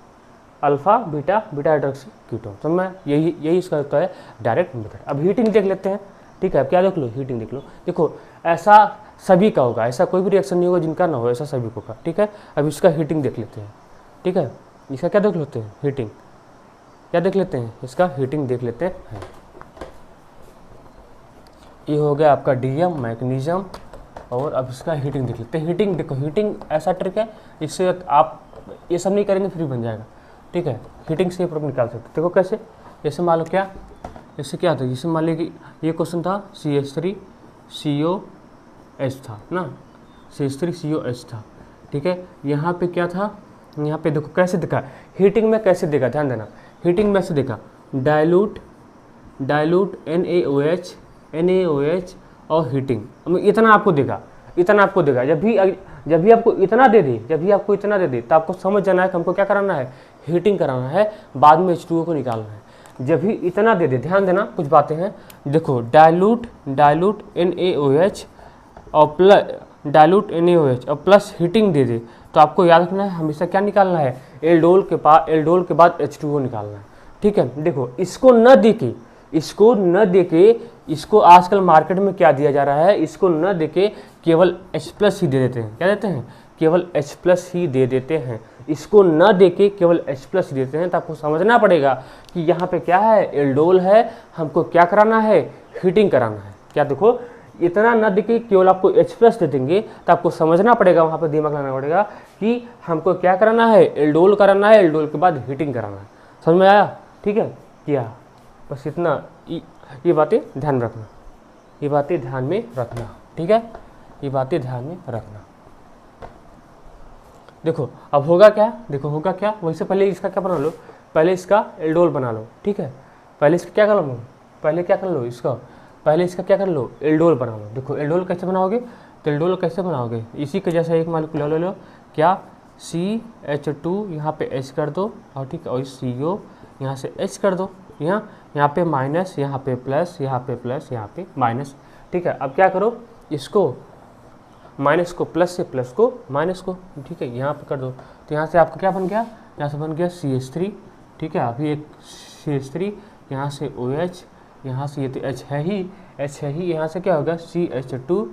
समझ में, यही इसका होता है डायरेक्ट मेथड। अब हीटिंग देख लेते हैं, ठीक है। अब क्या देख लो, हीटिंग देख लो। देखो ऐसा सभी का होगा, ऐसा कोई भी रिएक्शन नहीं होगा जिनका ना हो, ऐसा सभी को का, ठीक है। अब इसका हीटिंग देख लेते हैं, ठीक है। इसका क्या देख लेते हैं, हीटिंग, क्या देख लेते हैं, इसका हीटिंग देख लेते हैं। ये हो गया आपका DM मैग्नीशियम, और अब इसका हीटिंग देख लेते हैं। हीटिंग देखो, हीटिंग ऐसा ट्रिक है, इससे आप ये सब नहीं करेंगे फिर बन जाएगा, ठीक है। हीटिंग से प्रोडक्ट निकाल सकते हो। देखो कैसे, जैसे मान लो क्या, इससे क्या था, जैसे मान लीजिए कि ये क्वेश्चन था CH3 COH था ना, CH3 COH था, ठीक है। यहाँ पे क्या था, यहाँ पे देखो कैसे दिखा, हीटिंग में कैसे देखा, ध्यान देना, हीटिंग में ऐसे देखा, डाइल्यूट NaOH और हीटिंग, इतना आपको देगा, जब भी आपको इतना दे दे, तो आपको समझ जाना है कि हमको क्या कराना है, हीटिंग कराना है, बाद में H2O को निकालना है। जब भी इतना दे दे, ध्यान देना, कुछ बातें हैं, देखो डाइल्यूट NaOH और प्लस हीटिंग दे दे, तो आपको याद रखना है हमेशा क्या निकालना है, एल्डोल के बाद H2O निकालना है, ठीक है। देखो इसको न देके इसको आजकल मार्केट में क्या दिया जा रहा है, इसको न देके केवल H प्लस ही दे देते हैं। क्या देते हैं, केवल H प्लस ही दे देते हैं, इसको न देके केवल H प्लस ही देते हैं। तो आपको समझना पड़ेगा कि यहाँ पे क्या है, एल्डोल है, हमको क्या कराना है, हीटिंग कराना है। क्या देखो, इतना न देके केवल आपको H प्लस दे देंगे, तो आपको समझना पड़ेगा, वहाँ पर दिमाग लगाना पड़ेगा कि हमको क्या कराना है, एल्डोल कराना है, एल्डोल के बाद हीटिंग कराना है। समझ में आया, ठीक है। क्या बस इतना, ये बातें ध्यान में रखना, ठीक है, ये बातें ध्यान में रखना। देखो अब होगा क्या, वैसे पहले इसका क्या बना लो, पहले इसका एल्डोल बना लो, ठीक है। पहले इसका क्या कर लो, एल्डोल बना लो। देखो एल्डोल कैसे बनाओगे, तो एल्डोल कैसे बनाओगे, इसी के जैसा एक मालिक्यूल ले लो, क्या CH2, यहाँ पे H कर दो, और ठीक है, और CO, यहाँ से H कर दो, यहाँ पे माइनस, यहाँ पे प्लस, यहाँ पे प्लस, यहाँ पे माइनस। ठीक है, अब क्या करो, इसको माइनस को प्लस से, प्लस को माइनस को, ठीक है, यहाँ पे कर दो। तो यहाँ से आपका क्या बन गया, यहाँ से बन गया CH3, ठीक है, अभी एक CH3, यहाँ से OH, यहाँ से ये तो H है ही, यहाँ से क्या होगा CH2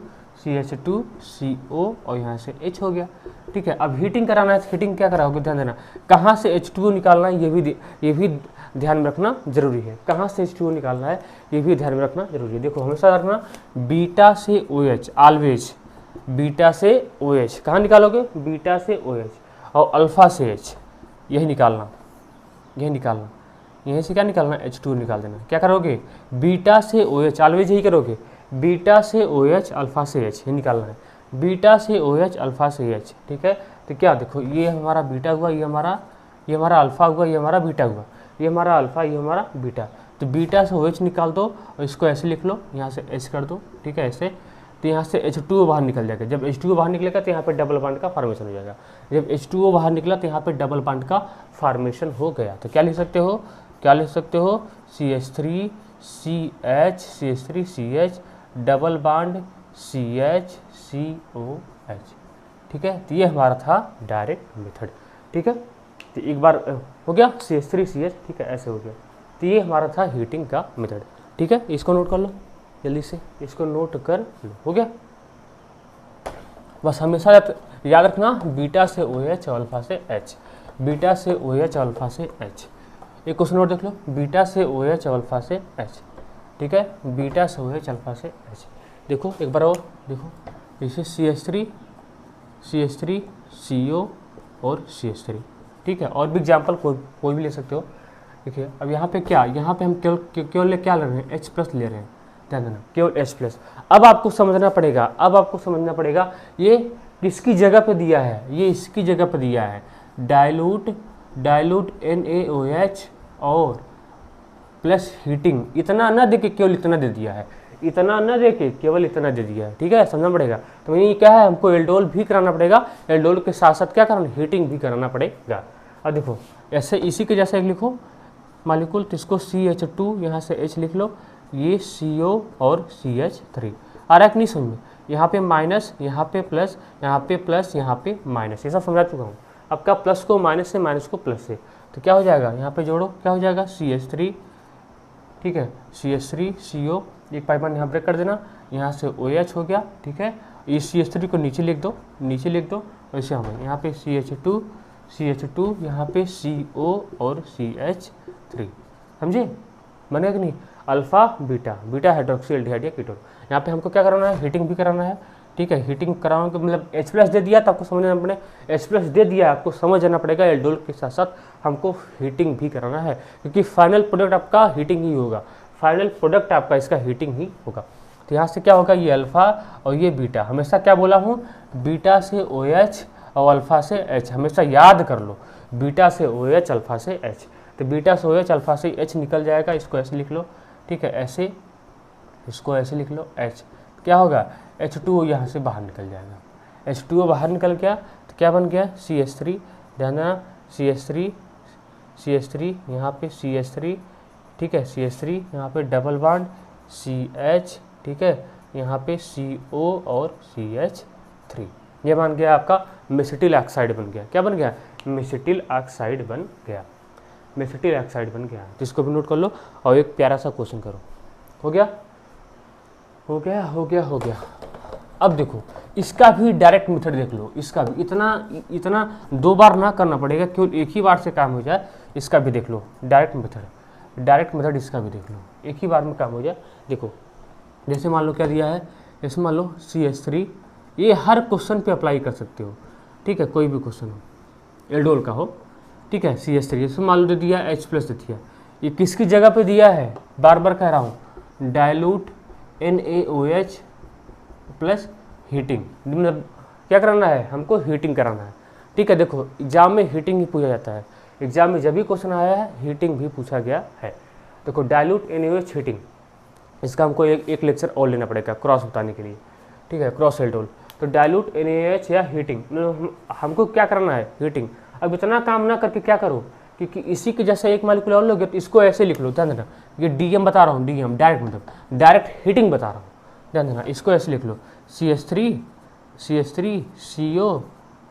CO और यहाँ से H हो गया। ठीक है, अब हीटिंग कराना है, हीटिंग क्या कराओगे, ध्यान देना, कहाँ से H2O निकालना है ये भी ध्यान में रखना जरूरी है। कहाँ से H2O निकालना है ये भी ध्यान में रखना जरूरी है। देखो हमेशा रखना बीटा से OH, ऑलवेज बीटा से OH, कहाँ निकालोगे, बीटा से OH और अल्फा से H, यही निकालना, यहीं से क्या निकालना, H2O निकाल देना। क्या करोगे, बीटा से OH, ऑलवेज यही करोगे, बीटा से OH अल्फा से H, ये निकालना है, बीटा से OH अल्फा से H। ठीक है, तो क्या देखो, ये हमारा बीटा हुआ, ये हमारा अल्फा हुआ, ये हमारा बीटा हुआ, ये हमारा अल्फा, ये हमारा बीटा। तो बीटा से OH निकाल दो और इसको ऐसे लिख लो, यहाँ से H कर दो, ठीक है, ऐसे। तो यहाँ से H2O बाहर निकल जाएगा, जब H2O बाहर निकलेगा तो यहाँ पे डबल बॉन्ड का फॉर्मेशन हो जाएगा। जब H2O बाहर निकला तो यहाँ पे डबल बॉन्ड का फॉर्मेशन हो गया। तो क्या लिख सकते हो, CH3 CH double bond CH COH। ठीक है, तो ये हमारा था डायरेक्ट मेथड। ठीक है, तो एक बार हो गया CH3 CH, ठीक है, ऐसे हो गया। तो ये हमारा था हीटिंग का मेथड। ठीक है, इसको नोट कर लो जल्दी से, इसको नोट कर लो, हो गया। बस हमेशा याद रखना बीटा से OH अल्फा से H, बीटा से OH अल्फा से H। एक क्वेश्चन नोट देख लो, बीटा से OH अल्फा से H, ठीक है, बीटा से OH अल्फा से H। देखो एक बार और देखो, जैसे CH3 CO और CH3, ठीक है, और भी एग्जाम्पल कोई भी ले सकते हो। देखिए अब यहाँ पे क्या, यहाँ पे हम केवल क्या ले रहे हैं, H+ ले रहे हैं, ध्यान देना, केवल H+। अब आपको समझना पड़ेगा, ये किसकी जगह पे दिया है, ये इसकी जगह पे दिया है, डाइल्यूट NaOH और प्लस हीटिंग। इतना ना देके केवल इतना दे दिया है, केवल इतना दे दिया है। ठीक है, समझना पड़ेगा। तो ये क्या है, हमको एल्डोल भी कराना पड़ेगा, एल्डोल के साथ साथ क्या कराना, हीटिंग भी कराना पड़ेगा। अब देखो ऐसे इसी के जैसा एक लिखो मालिक्यूल, तो इसको CH2, यहाँ से H लिख लो, ये CO और CH3। आ रहा है कि नहीं समझ में, यहाँ पे माइनस, यहाँ पे प्लस, यहाँ पे प्लस, यहाँ पे माइनस, ये सब समझा चुका हूँ। अब का प्लस को माइनस से, माइनस को प्लस से, तो क्या हो जाएगा, यहाँ पे जोड़ो, क्या हो जाएगा CH3, ठीक है, CH3 CO, एक पाई बॉन्ड यहाँ ब्रेक कर देना, यहाँ से OH हो गया। ठीक है, इस CH3 को नीचे लिख दो, वैसे यहाँ पे CH2, यहाँ पे CO और CH3, समझे, बनेगा कि नहीं, अल्फा बीटा हाइड्रोक्सी एल्डिहाइड या कीटोन। यहाँ पे हमको क्या कराना है, हीटिंग भी कराना है। ठीक है, हीटिंग कराओगे तो मतलब H+ दे दिया तो आपको समझना पड़े, H+ दे दिया आपको समझ जाना पड़ेगा, एल्डोल के साथ साथ हमको हीटिंग भी कराना है, क्योंकि फाइनल प्रोडक्ट आपका हीटिंग ही होगा, इसका हीटिंग ही होगा। तो यहाँ से क्या होगा, ये अल्फा और ये बीटा, हमेशा क्या बोला हूँ, बीटा से OH और अल्फा से H, हमेशा याद कर लो, बीटा से OH अल्फा से H। तो बीटा से OH अल्फा से H निकल जाएगा, इसको ऐसे लिख लो, ठीक है, ऐसे, इसको ऐसे लिख लो H। क्या होगा, H2O यहाँ से बाहर निकल जाएगा, H2O बाहर निकल गया तो क्या बन गया, CH3, ध्यान देना, CH3 यहाँ पे CH3, ठीक है, CH3 यहाँ पे डबल बॉन्ड CH, ठीक है, यहाँ पे CO और CH3, ये बन गया आपका मेसिटिल ऑक्साइड बन गया। क्या बन गया, मेसिटिल ऑक्साइड बन गया। तो इसको भी नोट कर लो और एक प्यारा सा क्वेश्चन करो। हो गया। अब देखो इसका भी डायरेक्ट मेथड देख लो, इसका भी इतना 2 बार ना करना पड़ेगा, केवल एक ही बार से काम हो जाए। इसका भी देख लो डायरेक्ट मेथड, इसका भी देख लो, एक ही बार में काम हो जाए। देखो जैसे मान लो क्या दिया है, जैसे मान लो CH3, ये हर क्वेश्चन पे अप्लाई कर सकते हो। ठीक है, कोई भी क्वेश्चन हो, एल्डोल का हो, ठीक है, CH3 इसमें मान लो दे दिया, H+ दे दिया, ये किसकी जगह पे दिया है, बार बार कह रहा हूँ, डाइल्यूट NaOH प्लस हीटिंग, मतलब क्या कराना है, हमको हीटिंग कराना है। ठीक है, देखो एग्जाम में हीटिंग ही पूछा जाता है, एग्जाम में जब भी क्वेश्चन आया है हीटिंग भी पूछा गया है। देखो डाइल्यूट NaOH हीटिंग, इसका हमको एक लेक्चर और लेना पड़ेगा क्रॉस बताने के लिए। ठीक है, क्रॉस एल्डोल, तो डाइल्यूट NaOH या हीटिंग, हमको क्या करना है, हीटिंग। अब इतना काम ना करके क्या करो, क्योंकि इसी के जैसा एक मालिक्यूल और लोगे तो इसको ऐसे लिख लो, ध्यान देना, ये डीएम बता रहा हूँ, डीएम डायरेक्ट मतलब डायरेक्ट हीटिंग बता रहा हूँ, ध्यान देना, इसको ऐसे लिख लो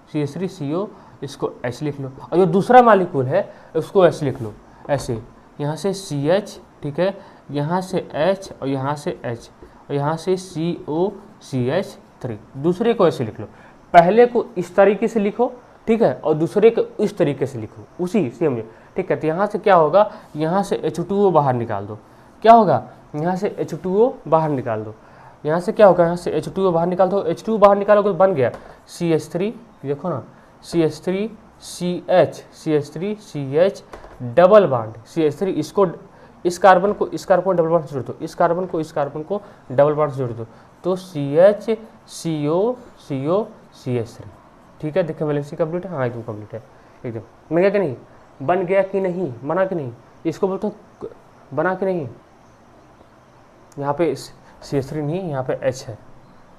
CH3CO, इसको ऐसे लिख लो, और जो दूसरा मालिक्यूल है उसको ऐसे लिख लो, ऐसे, यहाँ से CH, ठीक है, यहाँ से H और यहाँ से H और यहाँ से COCH3, दूसरे को ऐसे लिख लो, पहले को इस तरीके से लिखो, ठीक है, और दूसरे को इस तरीके से लिखो, उसी सेम, ठीक है। तो यहाँ से क्या होगा, यहाँ से H2O बाहर निकाल दो, क्या होगा, यहाँ से H2O बाहर निकाल दो, यहाँ से क्या होगा, यहाँ से H2O बाहर निकाल दो, H2O बाहर निकालोगे तो बन गया CH3, देखो ना, CH3CH डबल बॉन्ड CH3, इसको इस कार्बन को डबल बॉन्ड से जोड़ दो, इस कार्बन को डबल बॉन्ड से जोड़ दो, तो CH CO CH3, ठीक है। देखिए वैलेंसी कंप्लीट है, हाँ एकदम कंप्लीट है, एकदम बन गया कि नहीं, बन गया कि नहीं, बना कि नहीं, इसको बोलते हैं बना कि नहीं। यहाँ पे CH3 नहीं है, यहाँ पे H है,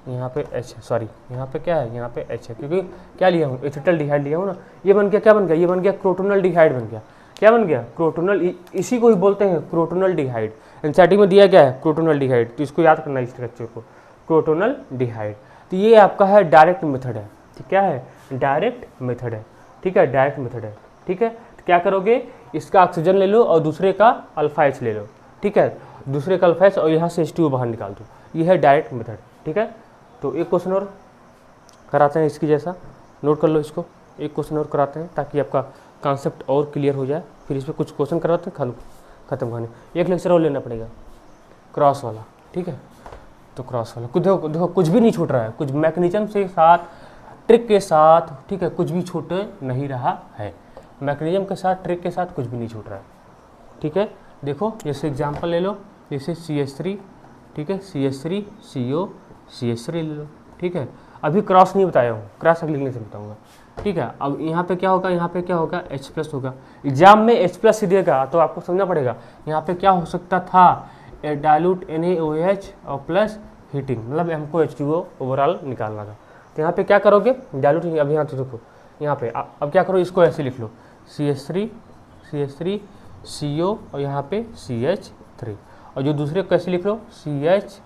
यहाँ पे H है, सॉरी यहाँ पे क्या है, यहाँ पे H है, क्योंकि क्या लिया हूँ, एसिटाल्डिहाइड लिया हूँ ना, ये बन गया, क्या बन गया, ये बन गया क्रोटोनल डिहाइड बन गया, क्या बन गया, क्रोटोनल, इसी को ही बोलते हैं क्रोटोनल डिहाइड, एनसीईआरटी में दिया गया है क्रोटोनल डिहाइड, तो इसको याद करना इस स्ट्रक्चर को, क्रोटोनल डिहाइड। तो ये आपका है डायरेक्ट मेथड है, ठीक, क्या है, डायरेक्ट मेथड है, ठीक है, डायरेक्ट मेथड है, ठीक है। तो क्या करोगे, इसका ऑक्सीजन ले लो और दूसरे का अल्फा H ले लो, ठीक है, दूसरे का अल्फा H और यहाँ से H2O बाहर निकाल दो, ये है डायरेक्ट मेथड, ठीक है। तो एक क्वेश्चन और कराते हैं इसकी जैसा, नोट कर लो इसको, एक क्वेश्चन और कराते हैं ताकि आपका कॉन्सेप्ट और क्लियर हो जाए, फिर इसमें कुछ क्वेश्चन करवाते हैं खत्म कहानी, एक लेक्चर और लेना पड़ेगा क्रॉस वाला, ठीक है। तो क्रॉस वाला देखो देखो कुछ भी नहीं छूट रहा है, कुछ मैकेनिज्म से साथ, ट्रिक के साथ, ठीक है, कुछ भी छूट नहीं रहा है, मैकेनिज्म के साथ, ट्रिक के साथ कुछ भी नहीं छूट रहा है, ठीक है। देखो जैसे एग्जांपल ले लो, जैसे CH3, ठीक है, CH3CO CH3 ले लो, ठीक है। अभी क्रॉस नहीं बताया हूँ, क्रॉस लिखने से बताऊँगा, ठीक है। अब यहाँ पे क्या होगा, यहाँ पे क्या होगा, H+ होगा, एग्जाम में H+ ही देगा तो आपको समझना पड़ेगा, यहाँ पे क्या हो सकता था, डाइल्यूट NaOH और प्लस हीटिंग, मतलब हमको H2O ओवरऑल निकालना था। तो यहाँ पे क्या करोगे, डाइल्यूट, अब यहाँ तो देखो, यहाँ पे अब क्या करो, इसको ऐसे लिख लो, CH3CO और यहाँ पे CH3, और जो दूसरे को कैसे लिख लो, CH,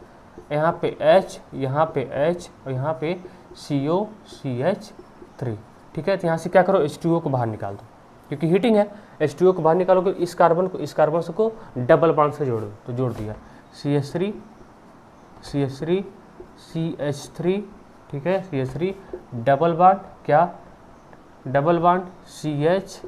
यहाँ पे H, यहाँ पे H और यहाँ पे COCH3, ठीक है। तो यहाँ से क्या करो, H2O को बाहर निकाल दो, क्योंकि हीटिंग है, H2O को बाहर निकालोगे, इस कार्बन से को डबल बॉन्ड से जोड़ दो, तो जोड़ दिया CH3 CH3, ठीक है, CH3 डबल बॉन्ड, क्या double bond CH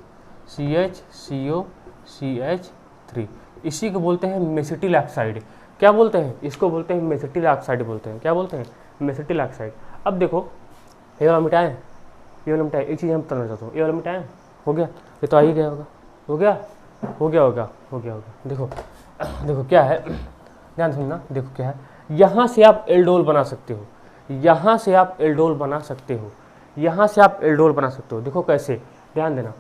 CO CH3, इसी को बोलते हैं मेसिटिल ऑक्साइड, क्या बोलते हैं, इसको बोलते हैं मेसिटिल ऑक्साइड बोलते हैं, क्या बोलते हैं, मेसिटिल ऑक्साइड। अब देखो ये वाला मिटाएं, ये वाला मिटाएं, एक चीज़ हम बताना चाहता हूँ, ये वाला मिटाएं, हो गया, ये तो आ ही गया होगा, हो गया होगा। देखो देखो क्या है, ध्यान सुनना, देखो क्या है, यहाँ से आप एल्डोल बना सकते हो, यहाँ से आप एल्डोल बना सकते हो, यहाँ से आप एल्डोल बना सकते हो। देखो कैसे, ध्यान देना,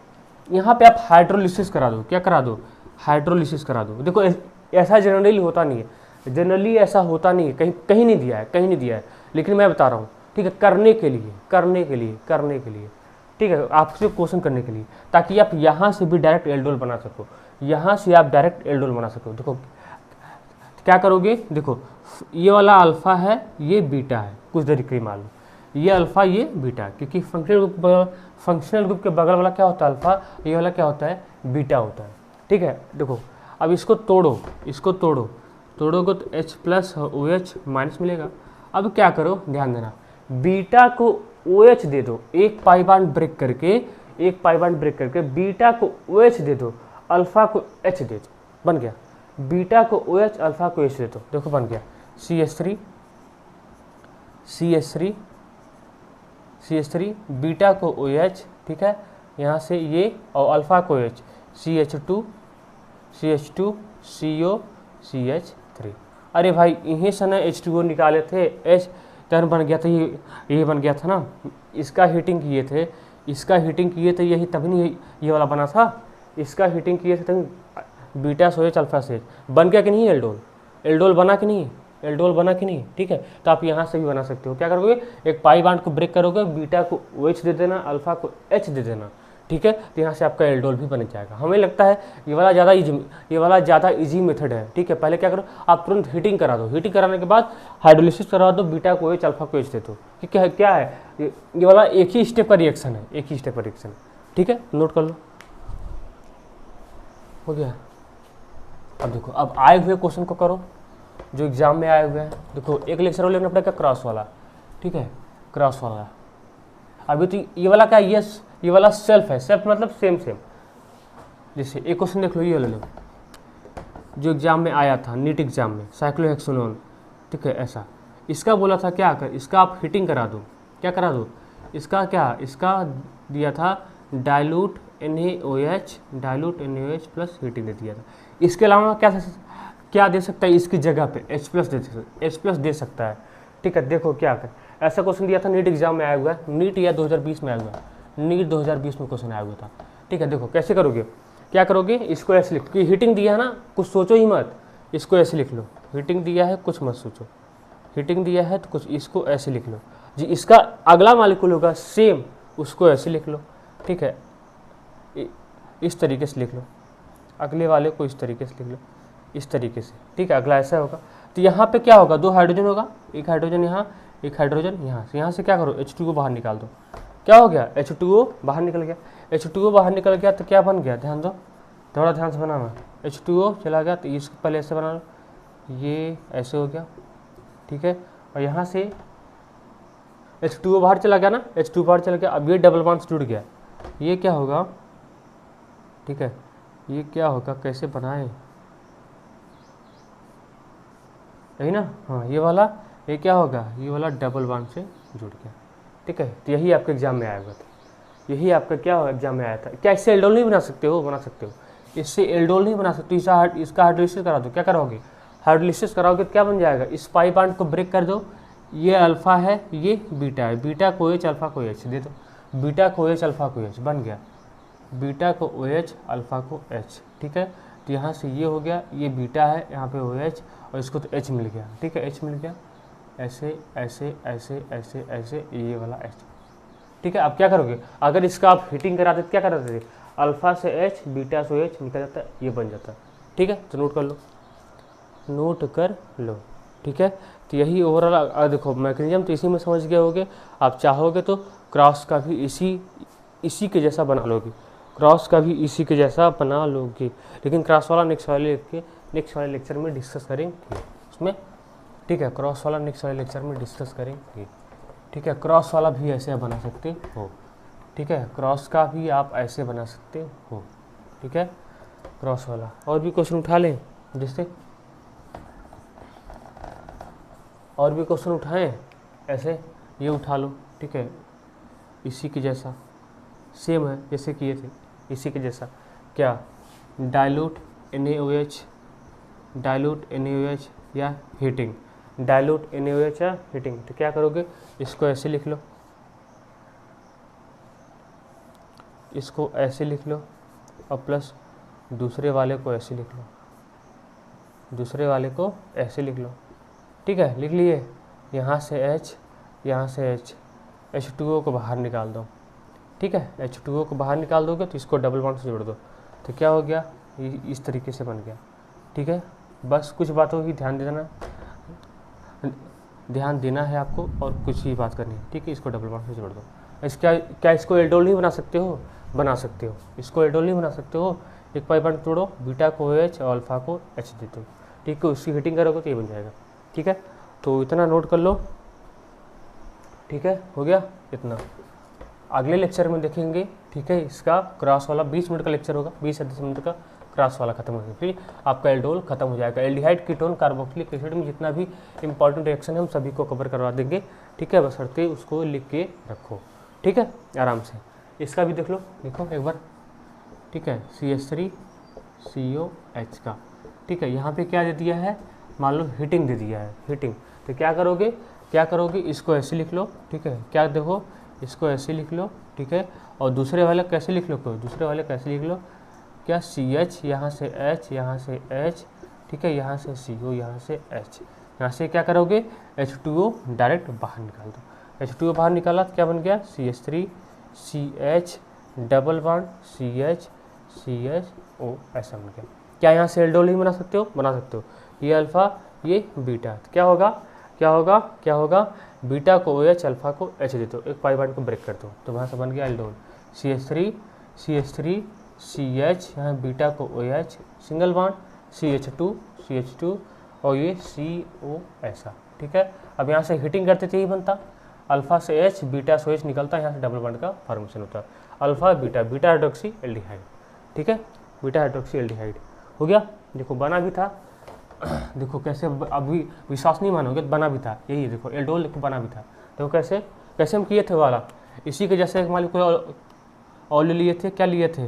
यहाँ पे आप हाइड्रोलिसिस करा दो, क्या करा दो, हाइड्रोलिसिस करा दो। देखो ऐसा जनरली होता नहीं है, जनरली ऐसा होता नहीं है, कहीं नहीं दिया है, लेकिन मैं बता रहा हूँ, ठीक है, करने के लिए, ठीक है, आपसे क्वेश्चन करने के लिए, ताकि आप यहाँ से भी डायरेक्ट एल्डोल बना सको, यहाँ से आप डायरेक्ट एल्डोल बना सको। देखो क्या करोगे, देखो ये वाला अल्फा है, ये बीटा है, कुछ तरीके ही मान लो, ये अल्फा, ये बीटा, क्योंकि फंक्शनल ग्रुप के बगल वाला क्या होता है, अल्फा, ये वाला क्या होता है, बीटा होता है, ठीक है। देखो अब इसको तोड़ोगे तो H+ OH माइनस मिलेगा। अब क्या करो, ध्यान देना, बीटा को OH दे दो, एक पाई बॉन्ड ब्रेक करके बीटा को OH दे दो, अल्फा को H दे दो, बन गया, बीटा को OH, अल्फा को H दे दो, देखो बन गया CH3, बीटा को OH, ठीक है, यहाँ से ये, और अल्फा को H, CH2 CO CH3। अरे भाई यहीं से ना H2O निकाले थे, H टर्न बन गया था, ये बन गया था ना, इसका हीटिंग किए थे, यही तभी नहीं ये वाला बना था, इसका हीटिंग किए थे तभी बीटा से OH, अल्फा से बन गया कि नहीं, एल्डोल बना कि नहीं, ठीक है। तो आप यहाँ से भी बना सकते हो, क्या करोगे, एक पाई बॉन्ड को ब्रेक करोगे, बीटा को OH दे देना, अल्फा को H दे देना, ठीक है। तो यहाँ से आपका एल्डोल भी बन जाएगा। हमें लगता है ये वाला ज़्यादा इजी मेथड है, ठीक है। पहले क्या करो, आप तुरंत हीटिंग करा दो, हीटिंग कराने के बाद हाइड्रोलिसिस करा दो, बीटा को एच अल्फा को एच दे दो। क्या है ये वाला एक ही स्टेप का रिएक्शन है, एक ही स्टेप का रिएक्शन, ठीक है। नोट कर लो, हो गया। अब देखो, अब आए हुए क्वेश्चन को करो जो एग्जाम में आए हुए हैं। देखो एक लेक्चर और लेना पड़ेगा क्रॉस वाला, ठीक है, क्रॉस वाला। अभी तो ये वाला क्या, ये वाला सेल्फ है, सेल्फ मतलब सेम। जैसे एक क्वेश्चन देख लो, ये ले लो जो एग्जाम में आया था, नीट एग्जाम में, साइक्लोहेक्सोनोन, ठीक है, ऐसा। इसका बोला था क्या कर, इसका आप हीटिंग करा दो, क्या करा दो, इसका दिया था डाइल्यूट NaOH प्लस हीटिंग दे दिया था। इसके अलावा क्या दे सकता है, इसकी जगह पे H प्लस दे सकता है, ठीक है। देखो क्या कर, ऐसा क्वेश्चन दिया था नीट एग्जाम में आया हुआ है, नीट या 2020 में आया हुआ है, नीट 2020 में क्वेश्चन आया हुआ था, ठीक है। देखो कैसे करोगे, क्या करोगे, इसको ऐसे लिख, कि हीटिंग दिया है ना, कुछ सोचो ही मत, इसको ऐसे लिख लो, हीटिंग दिया है कुछ मत सोचो, हीटिंग दिया है तो कुछ, इसको ऐसे लिख लो जी। इसका अगला मालिक्यूल होगा सेम, उसको ऐसे लिख लो, ठीक है, इस तरीके से लिख लो, अगले वाले को इस तरीके से लिख लो, इस तरीके से, ठीक है। अगला ऐसा होगा, तो यहाँ पे क्या होगा, 2 हाइड्रोजन होगा, एक हाइड्रोजन यहाँ, एक हाइड्रोजन यहाँ से क्या करो, H2O बाहर निकाल दो। क्या हो गया, H2O बाहर निकल गया, H2O बाहर निकल गया तो क्या बन गया, ध्यान दो, थोड़ा ध्यान से बनाना। H2O चला गया तो इसको पहले ऐसे बना लो, ये ऐसे हो गया, ठीक है। और यहाँ से H2O बाहर चला गया ना, H2O बाहर चला गया, अब ये डबल बॉन्ड जुड़ गया, ये क्या होगा, ठीक है, ये क्या होगा, कैसे बनाए, यही ना, हाँ ये वाला, ये क्या होगा, ये वाला डबल बॉन्ड से जुड़ गया, ठीक है। तो यही आपके एग्जाम में आया हुआ था, यही आपका क्या एग्जाम में आया था। क्या इससे एल्डोल नहीं बना सकते हो, बना सकते हो, इससे एल्डोल नहीं बना सकते, इसका हाइड्रोलिसिस करा दो, क्या कराओगे, हाइड्रोलिसिस कराओगे तो क्या बन जाएगा, इस पाई बॉन्ड को ब्रेक कर दो, ये अल्फा है, ये बीटा है, बीटा को OH अल्फा को H दे दो, बीटा को OH अल्फा को H बन गया, बीटा को OH अल्फा को H, ठीक है। तो यहाँ से ये हो गया, ये बीटा है, यहाँ पे OH और इसको तो H मिल गया, ठीक है, H मिल गया, ऐसे ऐसे ऐसे ऐसे ऐसे, ये वाला H, ठीक है। अब क्या करोगे, अगर इसका आप हीटिंग करा देते, क्या करा देते, अल्फा से H, बीटा से OH निकल जाता है, ये बन जाता है, ठीक है। तो नोट कर लो, ठीक है। तो यही ओवरऑल देखो मैकेनिज्म तो इसी में समझ गए होगे। आप चाहोगे तो क्रॉस का भी इसी के जैसा बना लोगे, क्रॉस का भी इसी के जैसा बना लोगे, लेकिन क्रॉस वाला नेक्स्ट वाले लेक्चर में डिस्कस करेंगे उसमें, ठीक है। क्रॉस वाला नेक्स्ट वाले लेक्चर में डिस्कस करेंगे, ठीक है। क्रॉस वाला भी ऐसे बना सकते हो, ठीक है, क्रॉस का भी आप ऐसे बना सकते हो, ठीक है, क्रॉस वाला। और भी क्वेश्चन उठा लें, जिससे और भी क्वेश्चन उठाएं ऐसे, ये उठा लो, ठीक है, इसी के जैसा सेम है जैसे किए थे, इसी के जैसा, क्या, डाइल्यूट NaOH या हीटिंग, डाइल्यूट NaOH या हीटिंग। तो क्या करोगे, इसको ऐसे लिख लो, इसको ऐसे लिख लो, और प्लस दूसरे वाले को ऐसे लिख लो, दूसरे वाले को ऐसे लिख लो, ठीक है, लिख लिए। यहाँ से H, यहाँ से H, H2O को बाहर निकाल दो, ठीक है, H2O को बाहर निकाल दोगे तो इसको डबल बॉन्ड से जोड़ दो, तो क्या हो गया, इस तरीके से बन गया, ठीक है। बस कुछ बातों की ध्यान देना है आपको, और कुछ ही बात करनी है, ठीक है। इसको डबल बॉन्ड से जोड़ दो। क्या इसको एल्डोल नहीं बना सकते हो, बना सकते हो, इसको एल्डोल नहीं बना सकते हो, एक पाई बॉन्ड तोड़ो, बीटा को OH और अल्फा को H दे दो, ठीक है, उसकी हीटिंग करोगे तो ये बन जाएगा, ठीक है। तो इतना नोट कर लो, ठीक है, हो गया इतना। अगले लेक्चर में देखेंगे, ठीक है, इसका क्रॉस वाला 20 मिनट का लेक्चर होगा, 20 से 10 मिनट का, क्रॉस वाला खत्म हो गया, फिर आपका एल्डोल खत्म हो जाएगा। एल्डिहाइड कीटोन कार्बोक्सिलिक एसिड में जितना भी इंपॉर्टेंट रिएक्शन है हम सभी को कवर करवा देंगे, ठीक है, बशर्ते उसको लिख के रखो, ठीक है, आराम से। इसका भी देख लो, देखो एक बार, ठीक है, CH3COH का, ठीक है, यहाँ पे क्या दे दिया है, मान लो हीटिंग दे दिया है, हीटिंग। तो क्या करोगे, इसको ऐसे लिख लो, ठीक है, क्या देखो, इसको ऐसे लिख लो, ठीक है, और दूसरे वाले कैसे लिख लो, क्या, CH, यहाँ से H, यहाँ से H, ठीक है, यहाँ से CO, यहाँ से H, यहाँ से क्या करोगे, H2O डायरेक्ट बाहर निकाल दो, H2O बाहर निकाला तो क्या बन गया, CH3CH, डबल बॉन्ड CH ऐसा बन गया। क्या यहाँ से एल्डोल नहीं बना सकते हो? बना सकते हो। ये अल्फ़ा ये बीटा, तो क्या होगा क्या होगा क्या होगा, बीटा को OH अल्फ़ा को H देते हो, एक पाई बॉन्ड को ब्रेक कर दो, तो वहाँ से बन गया एल्डोल CH3 CH, यहाँ बीटा को OH सिंगल बॉन्ड CH2 और ये CO ऐसा। ठीक है, अब यहाँ से हीटिंग करते थे, यही बनता अल्फ़ा से H बीटा से OH निकलता है, यहाँ से डबल बॉन्ड का फॉर्मेशन होता है अल्फ़ा बीटा हाइड्रोक्सी एल्डिहाइड। ठीक है, बीटा हाइड्रोक्सी एल्डिहाइड हो गया। देखो बना भी था, देखो कैसे, अभी विश्वास नहीं मानोगे, बना भी था, यही देखो एल्डोल देखो बना भी था। देखो कैसे कैसे हम किए थे वाला, इसी के जैसे मान लो कोई और लिए थे, क्या लिए थे,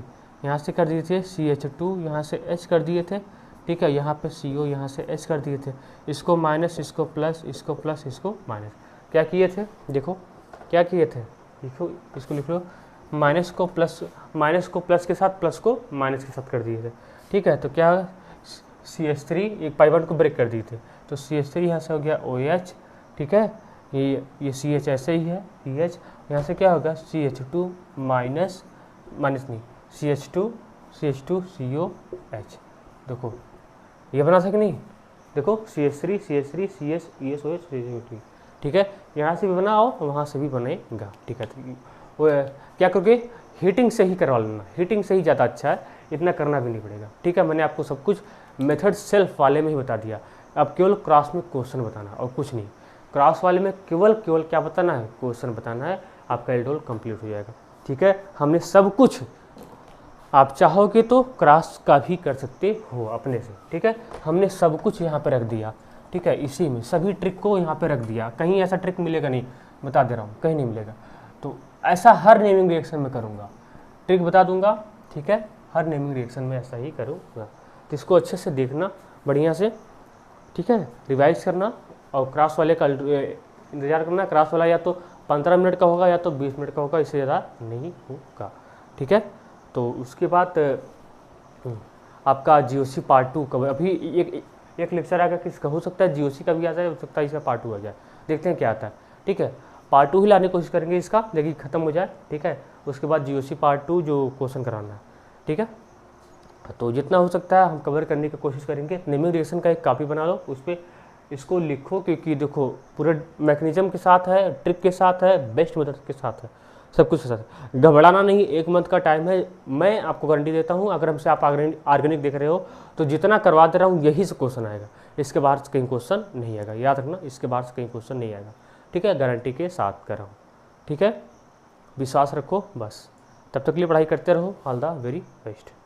यहाँ से कर दिए थे CH2, यहाँ से H कर दिए थे। ठीक है, यहाँ पे CO, यहाँ से H कर दिए थे, इसको माइनस, इसको प्लस, इसको प्लस, इसको माइनस। क्या किए थे, देखो क्या किए थे, लिखो इसको, लिख लो, माइनस को प्लस के साथ, प्लस को माइनस के साथ कर दिए थे। ठीक है, तो क्या CH3 एक पाई बॉन्ड को ब्रेक कर दिए थे, तो CH3 यहाँ से हो गया OH। ठीक है, ये CH ऐसे ही है CH, यहाँ से क्या होगा CH2 माइनस नहीं CH2 COH। देखो ये बना सके नहीं, देखो CH3 CS ESOH। ठीक है, यहाँ से भी बनाओ वहाँ से भी बनेगा। ठीक है, तो वो क्या करोगे, हीटिंग से ही करवा लेना, हीटिंग से ही ज़्यादा अच्छा है, इतना करना भी नहीं पड़ेगा। ठीक है, मैंने आपको सब कुछ मेथड सेल्फ वाले में ही बता दिया, अब केवल क्रॉस में क्वेश्चन बताना और कुछ नहीं। क्रॉस वाले में केवल क्या बताना है, क्वेश्चन बताना है, आपका एल्डोल कंप्लीट हो जाएगा। ठीक है, हमने सब कुछ, आप चाहोगे तो क्रॉस का भी कर सकते हो अपने से। ठीक है, हमने सब कुछ यहाँ पे रख दिया। ठीक है, इसी में सभी ट्रिक को यहाँ पे रख दिया, कहीं ऐसा ट्रिक मिलेगा नहीं, बता दे रहा हूँ, कहीं नहीं मिलेगा। तो ऐसा हर नेमिंग रिएक्शन में करूँगा, ट्रिक बता दूंगा। ठीक है, हर नेमिंग रिएक्शन में ऐसा ही करूँगा, तो इसको अच्छे से देखना बढ़िया से। ठीक है, रिवाइज करना और क्रॉस वाले का इंतजार करना। क्रॉस वाला या तो 15 मिनट का होगा या तो 20 मिनट का होगा, इससे ज़्यादा नहीं होगा। ठीक है, तो उसके बाद आपका GOC पार्ट 2 कब, अभी एक लेक्चर आएगा किसका, हो सकता है GOC का भी आ जाए, हो सकता है इसका पार्ट 2 आ जाए, देखते हैं क्या आता है। ठीक है, पार्ट 2 ही लाने की कोशिश करेंगे इसका, लेकिन ख़त्म हो जाए। ठीक है, उसके बाद GOC पार्ट 2 जो क्वेश्चन कराना है। ठीक है, तो जितना हो सकता है हम कवर करने की कोशिश करेंगे। नेमिंग रिएक्शन का एक कॉपी बना लो, उस पर इसको लिखो, क्योंकि देखो पूरे मैकेनिज्म के साथ है, ट्रिक के साथ है, बेस्ट मेथड के साथ है, सब कुछ के साथ। घबराना नहीं, 1 मंथ का टाइम है, मैं आपको गारंटी देता हूँ। अगर हमसे आप ऑर्गेनिक देख रहे हो तो जितना करवा दे रहा हूँ यही से क्वेश्चन आएगा, इसके बाहर से कहीं क्वेश्चन नहीं आएगा, याद रखना, इसके बाहर से कहीं क्वेश्चन नहीं आएगा। ठीक है, गारंटी के साथ कर रहा हूँ। ठीक है, विश्वास रखो बस, तब तक के लिए पढ़ाई करते रहो। All the very best.